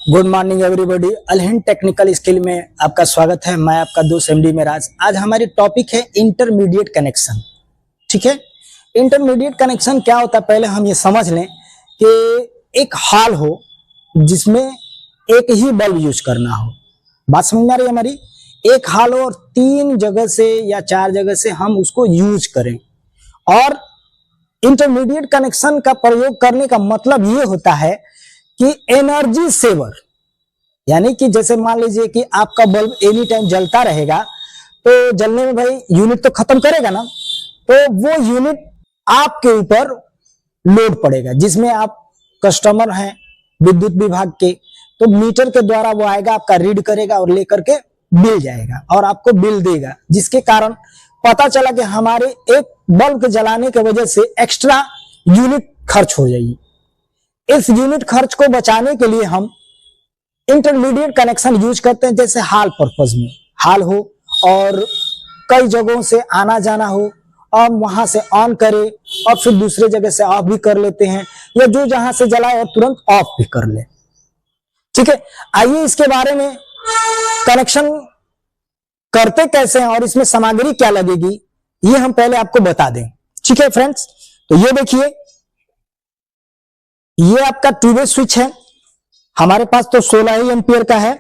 Good morning everybody. Alhind technical skill में आपका स्वागत है। मैं आपका दोस्त एमडी मेराज। आज हमारी टॉपिक है इंटरमीडिएट कनेक्शन। ठीक है, इंटरमीडिएट कनेक्शन क्या होता है पहले हम ये समझ लें कि एक हॉल हो जिसमें एक ही बल्ब यूज करना हो। बात समझ में आ रही है हमारी? एक हॉल हो और 3 जगह से या 4 जगह से हम उसको यूज करें। और इंटरमीडिएट कनेक्शन का प्रयोग करने का मतलब ये होता है कि एनर्जी सेवर, यानी कि जैसे मान लीजिए कि आपका बल्ब एनी टाइम जलता रहेगा तो जलने में भाई यूनिट तो खत्म करेगा ना, तो वो यूनिट आपके ऊपर लोड पड़ेगा, जिसमें आप कस्टमर हैं विद्युत विभाग के, तो मीटर के द्वारा वो आएगा, आपका रीड करेगा और लेकर के बिल जाएगा और आपको बिल देगा, जिसके कारण पता चला कि हमारे एक बल्ब के जलाने की वजह से एक्स्ट्रा यूनिट खर्च हो जाएगी। इस यूनिट खर्च को बचाने के लिए हम इंटरमीडिएट कनेक्शन यूज करते हैं। जैसे हॉल पर्पज में हॉल हो और कई जगहों से आना जाना हो और वहां से ऑन करे और फिर दूसरे जगह से ऑफ भी कर लेते हैं, या जो जहां से जलाए और तुरंत ऑफ भी कर ले। ठीक है, आइए इसके बारे में कनेक्शन करते कैसे हैं और इसमें सामग्री क्या लगेगी ये हम पहले आपको बता दें। ठीक है फ्रेंड्स, तो ये देखिए, ये आपका 2 वे स्विच है। हमारे पास तो 16 ही एम्पियर का है,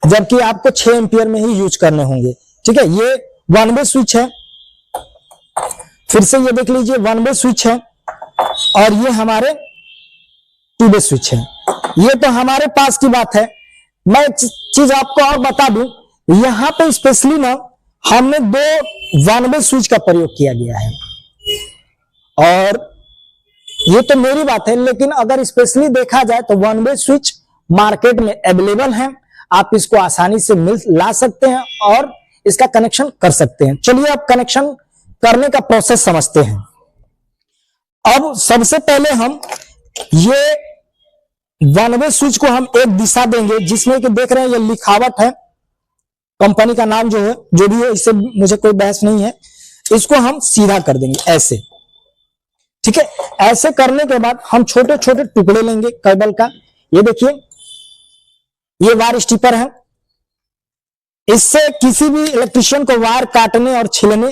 जबकि आपको 6 एम्पियर में ही यूज करने होंगे। ठीक है, ये 1 वे स्विच है। फिर से ये देख लीजिए 1 वे स्विच है और ये हमारे 2 वे स्विच है। ये तो हमारे पास की बात है। मैं एक चीज आपको और बता दूं, यहां पे स्पेशली ना हमने 2 1 वे स्विच का प्रयोग किया गया है। और ये तो मेरी बात है, लेकिन अगर स्पेशली देखा जाए तो 1 वे स्विच मार्केट में अवेलेबल है। आप इसको आसानी से ला सकते हैं और इसका कनेक्शन कर सकते हैं। चलिए अब कनेक्शन करने का प्रोसेस समझते हैं। अब सबसे पहले हम ये 1 वे स्विच को हम एक दिशा देंगे, जिसमें कि देख रहे हैं ये लिखावट है, कंपनी का नाम जो है जो भी है, इससे मुझे कोई बहस नहीं है। इसको हम सीधा कर देंगे ऐसे। ठीक है, ऐसे करने के बाद हम छोटे छोटे टुकड़े लेंगे केबल का। ये देखिए, ये वायर स्टिपर है। इससे किसी भी इलेक्ट्रिशियन को वायर काटने और छिलने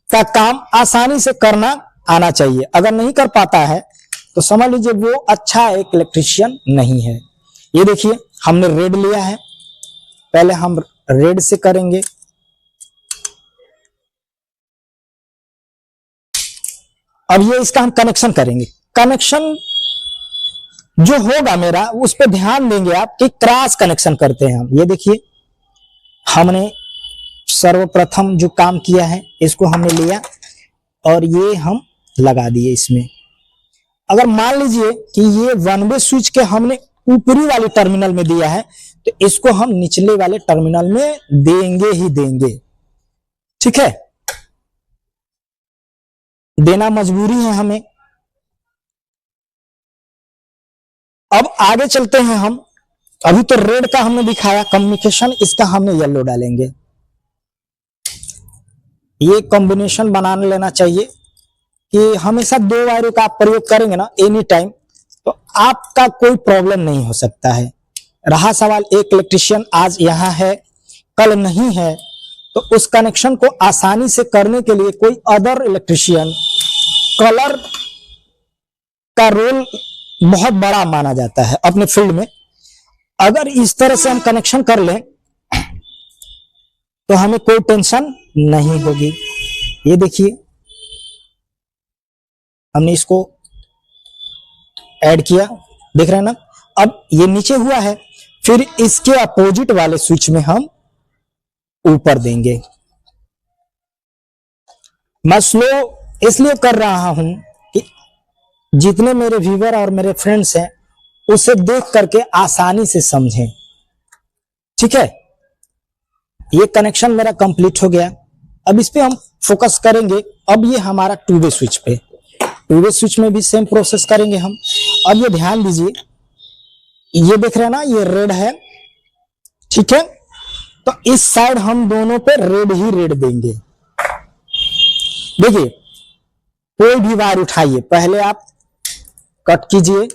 का काम आसानी से करना आना चाहिए। अगर नहीं कर पाता है तो समझ लीजिए वो अच्छा एक इलेक्ट्रिशियन नहीं है। ये देखिए, हमने रेड लिया है, पहले हम रेड से करेंगे। अब ये इसका हम कनेक्शन करेंगे। कनेक्शन जो होगा मेरा, उस पर ध्यान देंगे आप कि क्रॉस कनेक्शन करते हैं हम। ये देखिए, हमने सर्वप्रथम जो काम किया है, इसको हमने लिया और ये हम लगा दिए इसमें। अगर मान लीजिए कि ये 1 वे स्विच के हमने ऊपरी वाले टर्मिनल में दिया है, तो इसको हम निचले वाले टर्मिनल में देंगे ही देंगे। ठीक है, देना मजबूरी है हमें। अब आगे चलते हैं हम। अभी तो रेड का हमने दिखाया कम्युनिकेशन, इसका हमने येलो डालेंगे। ये कॉम्बिनेशन बना लेना चाहिए कि हमेशा 2 वायरों का आप प्रयोग करेंगे ना एनी टाइम, तो आपका कोई प्रॉब्लम नहीं हो सकता है। रहा सवाल एक इलेक्ट्रिशियन आज यहां है कल नहीं है, तो उस कनेक्शन को आसानी से करने के लिए कोई अदर इलेक्ट्रिशियन, कलर का रोल बहुत बड़ा माना जाता है अपने फील्ड में। अगर इस तरह से हम कनेक्शन कर लें तो हमें कोई टेंशन नहीं होगी। ये देखिए, हमने इसको ऐड किया, देख रहे हैं ना। अब ये नीचे हुआ है, फिर इसके अपोजिट वाले स्विच में हम ऊपर देंगे। मैं स्लो इसलिए कर रहा हूं कि जितने मेरे व्यूअर और मेरे फ्रेंड्स हैं उसे देख करके आसानी से समझें। ठीक है, ये कनेक्शन मेरा कंप्लीट हो गया। अब इस पे हम फोकस करेंगे। अब ये हमारा 2 वे स्विच पे, 2 वे स्विच में भी सेम प्रोसेस करेंगे हम। अब ये ध्यान दीजिए, ये देख रहे हैं ना, ये रेड है। ठीक है, तो इस साइड हम दोनों पे रेड ही रेड देंगे। देखिए, कोई भी वायर उठाइए, पहले आप कट कीजिए,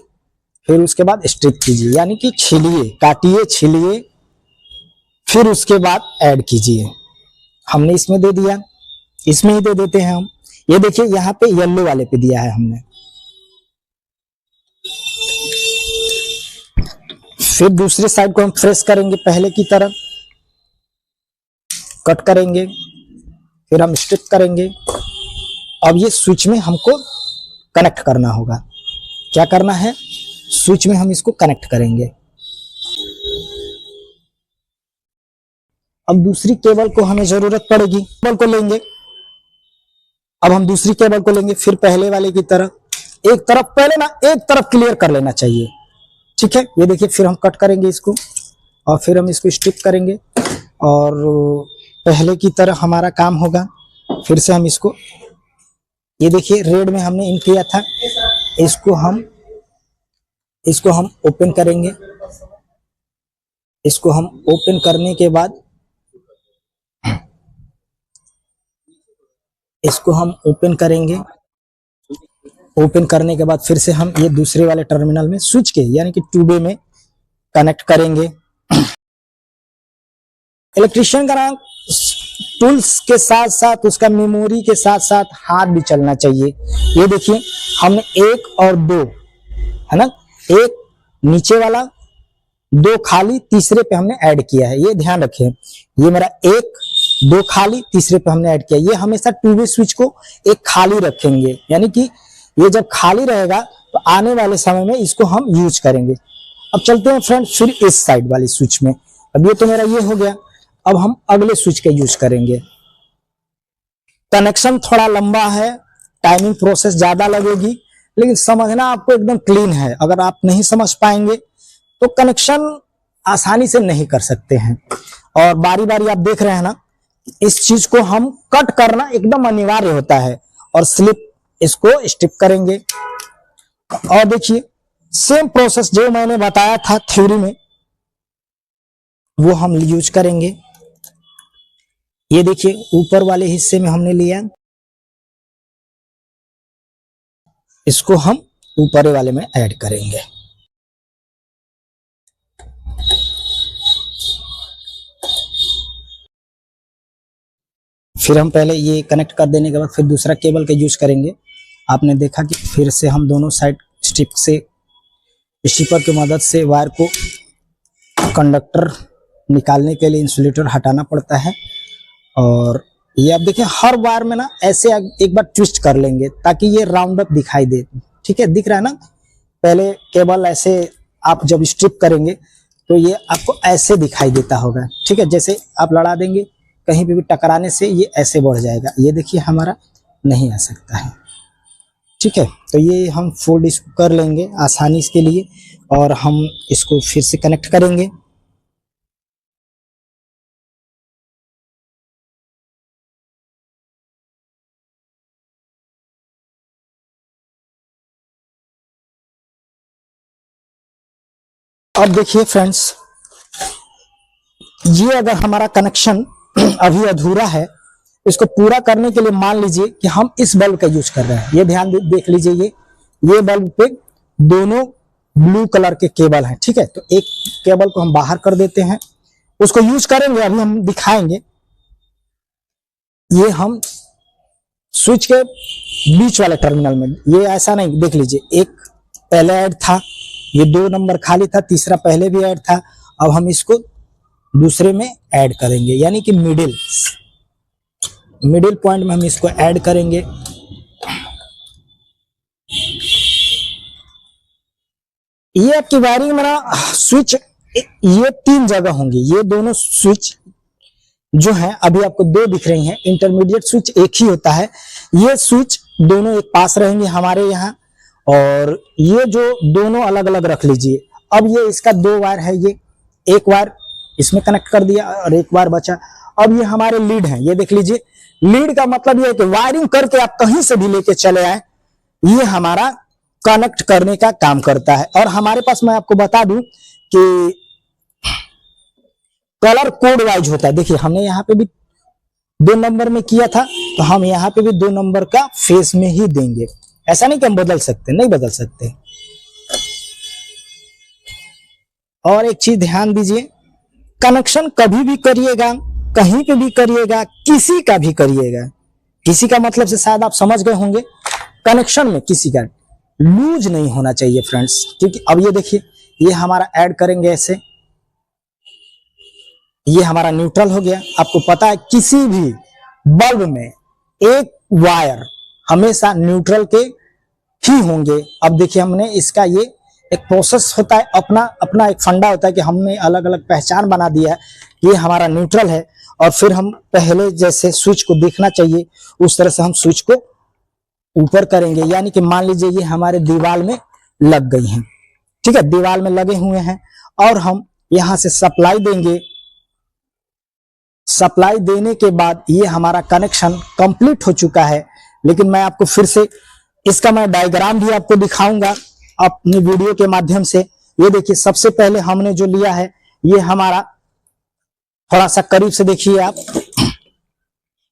फिर उसके बाद स्ट्रिप कीजिए, यानी कि छीलिए, काटिए, छीलिए, फिर उसके बाद ऐड कीजिए। हमने इसमें दे दिया, इसमें ही दे देते हैं हम। ये देखिए यहाँ पे येलो वाले पे दिया है हमने। फिर दूसरी साइड को हम प्रेस करेंगे, पहले की तरह कट करेंगे, फिर हम स्ट्रिप करेंगे। अब ये स्विच में हमको कनेक्ट करना होगा। क्या करना है, स्विच में हम इसको कनेक्ट करेंगे। अब दूसरी केबल को हमें जरूरत पड़ेगी, केबल को लेंगे। अब हम दूसरी केबल को लेंगे, फिर पहले वाले की तरह एक तरफ, पहले ना एक तरफ क्लियर कर लेना चाहिए, ठीक है। ये देखिए, फिर हम कट करेंगे इसको और फिर हम इसको स्ट्रिप करेंगे और पहले की तरह हमारा काम होगा। फिर से हम इसको, ये देखिए रेड में हमने इन किया था, इसको हम ओपन करेंगे। इसको हम ओपन करने के बाद, इसको हम ओपन करेंगे। ओपन करने के बाद फिर से हम ये दूसरे वाले टर्मिनल में स्विच के, यानी कि 2 में कनेक्ट करेंगे। इलेक्ट्रिशियन का नाम टूल्स के साथ साथ उसका मेमोरी के साथ साथ हाथ भी चलना चाहिए। ये देखिए हमने 1 और 2, है ना, 1 नीचे वाला, 2 खाली, तीसरे पे हमने ऐड किया है। ये ध्यान रखें, ये मेरा 1, 2 खाली, तीसरे पे हमने ऐड किया। ये हमेशा 2 स्विच को एक खाली रखेंगे, यानी कि ये जब खाली रहेगा तो आने वाले समय में इसको हम यूज करेंगे। अब चलते हैं फ्रेंड फिर इस साइड वाली स्विच में। अब ये तो मेरा ये हो गया, अब हम अगले स्विच का यूज करेंगे। कनेक्शन थोड़ा लंबा है, टाइमिंग प्रोसेस ज्यादा लगेगी, लेकिन समझना आपको एकदम क्लीन है। अगर आप नहीं समझ पाएंगे तो कनेक्शन आसानी से नहीं कर सकते हैं। और बारी बारी आप देख रहे हैं ना, इस चीज को हम कट करना एकदम अनिवार्य होता है। और स्लिप, इसको स्ट्रिप करेंगे। और देखिए सेम प्रोसेस जो मैंने बताया था थ्योरी में, वो हम यूज करेंगे। ये देखिए ऊपर वाले हिस्से में हमने लिया, इसको हम ऊपर वाले में ऐड करेंगे। फिर हम पहले ये कनेक्ट कर देने के बाद फिर दूसरा केबल का यूज करेंगे। आपने देखा कि फिर से हम दोनों साइड स्ट्रिप से, स्ट्रिपर की मदद से वायर को कंडक्टर निकालने के लिए इंसुलेटर हटाना पड़ता है। और ये आप देखिए हर वायर में ना ऐसे एक बार ट्विस्ट कर लेंगे ताकि ये राउंड अप दिखाई दे, ठीक है, दिख रहा है ना। पहले केबल ऐसे आप जब स्ट्रिप करेंगे तो ये आपको ऐसे दिखाई देता होगा, ठीक है। जैसे आप लड़ा देंगे, कहीं पे भी टकराने से ये ऐसे बढ़ जाएगा। ये देखिए हमारा नहीं आ सकता है, ठीक है। तो ये हम फोल्ड इसको कर लेंगे आसानी के लिए और हम इसको फिर से कनेक्ट करेंगे। अब देखिए फ्रेंड्स, ये अगर हमारा कनेक्शन अभी अधूरा है, इसको पूरा करने के लिए मान लीजिए कि हम इस बल्ब का यूज कर रहे हैं। ये ध्यान देख लीजिए, ये बल्ब पे दोनों ब्लू कलर के केबल हैं, ठीक है। तो एक केबल को हम बाहर कर देते हैं, उसको यूज करेंगे, अभी हम दिखाएंगे। ये हम स्विच के बीच वाले टर्मिनल में, ये ऐसा नहीं, देख लीजिए एक पहले ऐड था, ये 2 नंबर खाली था, तीसरा पहले भी ऐड था। अब हम इसको दूसरे में ऐड करेंगे, यानी कि मिडिल पॉइंट में हम इसको ऐड करेंगे। ये आपकी वायरिंग में ना स्विच, ये 3 जगह होंगी। ये दोनों स्विच जो है अभी आपको 2 दिख रही हैं, इंटरमीडिएट स्विच एक ही होता है। ये स्विच दोनों एक पास रहेंगे हमारे यहाँ, और ये जो दोनों अलग अलग रख लीजिए। अब ये इसका 2 वायर है, ये एक वायर इसमें कनेक्ट कर दिया और एक वायर बचा। अब ये हमारे लीड हैं, ये देख लीजिए। लीड का मतलब ये है कि वायरिंग करके आप कहीं से भी लेके चले आए, ये हमारा कनेक्ट करने का काम करता है। और हमारे पास, मैं आपको बता दूं कि कलर कोड वाइज होता है। देखिए हमने यहाँ पे भी 2 नंबर में किया था, तो हम यहाँ पे भी 2 नंबर का फेस में ही देंगे। ऐसा नहीं कि हम बदल सकते, नहीं बदल सकते। और एक चीज ध्यान दीजिए, कनेक्शन कभी भी करिएगा, कहीं पे भी करिएगा, किसी का भी करिएगा, किसी का मतलब से शायद आप समझ गए होंगे, कनेक्शन में किसी का लूज नहीं होना चाहिए फ्रेंड्स। क्योंकि अब ये देखिए, ये हमारा ऐड करेंगे ऐसे, ये हमारा न्यूट्रल हो गया। आपको पता है किसी भी बल्ब में एक वायर हमेशा न्यूट्रल के ही होंगे। अब देखिए, हमने इसका ये एक प्रोसेस होता है, अपना अपना एक फंडा होता है कि हमने अलग अलग पहचान बना दिया है, ये हमारा न्यूट्रल है। और फिर हम पहले जैसे स्विच को देखना चाहिए उस तरह से हम स्विच को ऊपर करेंगे, यानी कि मान लीजिए ये हमारे दीवार में लग गई हैं, ठीक है, दीवार में लगे हुए हैं, और हम यहां से सप्लाई देंगे। सप्लाई देने के बाद ये हमारा कनेक्शन कंप्लीट हो चुका है। लेकिन मैं आपको फिर से इसका मैं डायग्राम भी आपको दिखाऊंगा अपनी वीडियो के माध्यम से। ये देखिए, सबसे पहले हमने जो लिया है, ये हमारा, थोड़ा सा करीब से देखिए आप,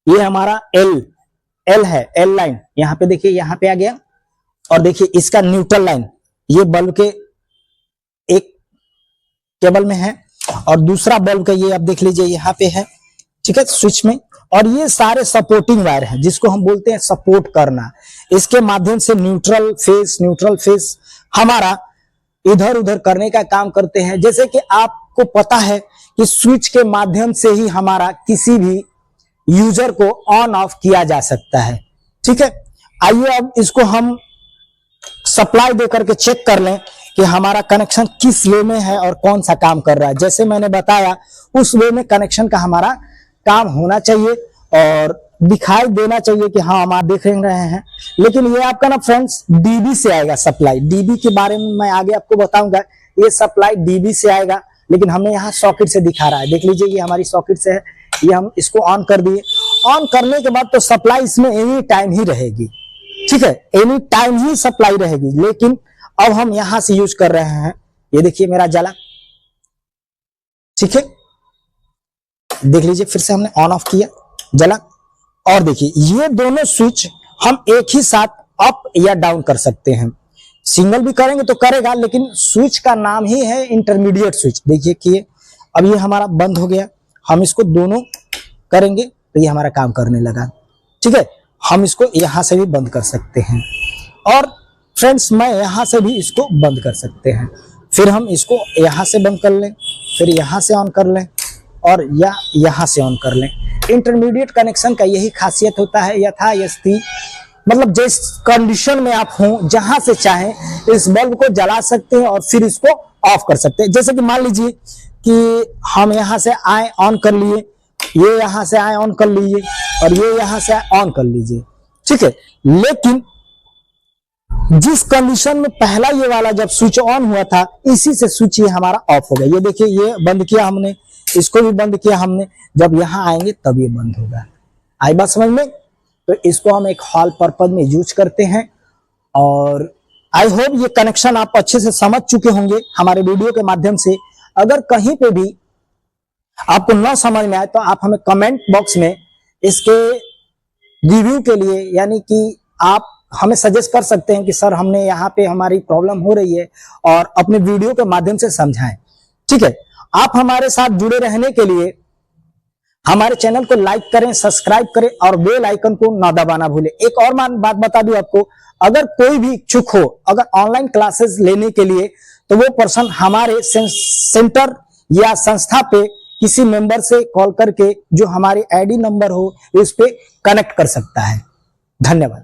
ये हमारा एल है, एल लाइन, यहां पे देखिए, यहां पे आ गया। और देखिए इसका न्यूट्रल लाइन ये बल्ब के एक केबल में है, और दूसरा बल्ब का ये आप देख लीजिए यहां पे है, ठीक है, स्विच में। और ये सारे सपोर्टिंग वायर हैं जिसको हम बोलते हैं सपोर्ट करना। इसके माध्यम से न्यूट्रल फेस हमारा इधर उधर करने का काम करते हैं। जैसे कि आपको पता है कि स्विच के माध्यम से ही हमारा किसी भी यूजर को ऑन ऑफ किया जा सकता है, ठीक है। आइए अब इसको हम सप्लाई देकर के चेक कर लें कि हमारा कनेक्शन किस वे में है और कौन सा काम कर रहा है। जैसे मैंने बताया उस वे में कनेक्शन का हमारा काम होना चाहिए और दिखाई देना चाहिए कि हाँ हम आप देख रहे हैं। लेकिन ये आपका ना फ्रेंड्स डीबी से आएगा सप्लाई, डीबी के बारे में मैं आगे आपको बताऊंगा। ये सप्लाई डीबी से आएगा, लेकिन हमें यहाँ सॉकेट से दिखा रहा है। देख लीजिए, ये हमारी सॉकेट से है, ये हम इसको ऑन कर दिए। ऑन करने के बाद तो सप्लाई इसमें एनी टाइम ही रहेगी, ठीक है, एनी टाइम ही सप्लाई रहेगी। लेकिन अब हम यहां से यूज कर रहे हैं, ये देखिए मेरा जला, ठीक है, देख लीजिए, फिर से हमने ऑन ऑफ किया, जला। और देखिए ये दोनों स्विच हम एक ही साथ अप या डाउन कर सकते हैं। सिंगल भी करेंगे तो करेगा, लेकिन स्विच का नाम ही है इंटरमीडिएट स्विच। देखिए कि अब ये हमारा बंद हो गया, हम इसको दोनों करेंगे तो ये हमारा काम करने लगा, ठीक है। हम इसको यहां से भी बंद कर सकते हैं, और फ्रेंड्स मैं यहां से भी इसको बंद कर सकते हैं। फिर हम इसको यहां से बंद कर लें, फिर यहां से ऑन कर लें, और या यहां से ऑन कर लें। इंटरमीडिएट कनेक्शन का यही खासियत होता है, यथास्थिति, मतलब जिस कंडीशन में आप हो, जहां से चाहें इस बल्ब को जला सकते हैं और फिर इसको ऑफ कर सकते हैं। जैसे कि मान लीजिए कि हम यहां से आए ऑन कर लिए, ये यहां से आए ऑन कर लीजिए, और ये यहां से आए ऑन कर लीजिए, ठीक है। लेकिन जिस कंडीशन में पहला ये वाला जब स्विच ऑन हुआ था, इसी से स्विच ये हमारा ऑफ हो गया। ये देखिए, ये बंद किया हमने, इसको भी बंद किया हमने, जब यहां आएंगे तब ये बंद होगा। आई बात समझ में? तो इसको हम एक हॉल पर्पज में यूज करते हैं। और आई होप ये कनेक्शन आप अच्छे से समझ चुके होंगे हमारे वीडियो के माध्यम से। अगर कहीं पे भी आपको न समझ में आए तो आप हमें कमेंट बॉक्स में इसके रिव्यू के लिए, यानी कि आप हमें सजेस्ट कर सकते हैं कि सर हमने यहाँ पे हमारी प्रॉब्लम हो रही है, और अपने वीडियो के माध्यम से समझाएं, ठीक है। आप हमारे साथ जुड़े रहने के लिए हमारे चैनल को लाइक करें, सब्सक्राइब करें, और बेल आइकन को ना दबाना भूलें। एक और बात बता दूं आपको, अगर कोई भी इच्छुक हो अगर ऑनलाइन क्लासेस लेने के लिए, तो वो पर्सन हमारे सेंटर या संस्था पे किसी मेंबर से कॉल करके जो हमारे आईडी नंबर हो इस पे कनेक्ट कर सकता है। धन्यवाद।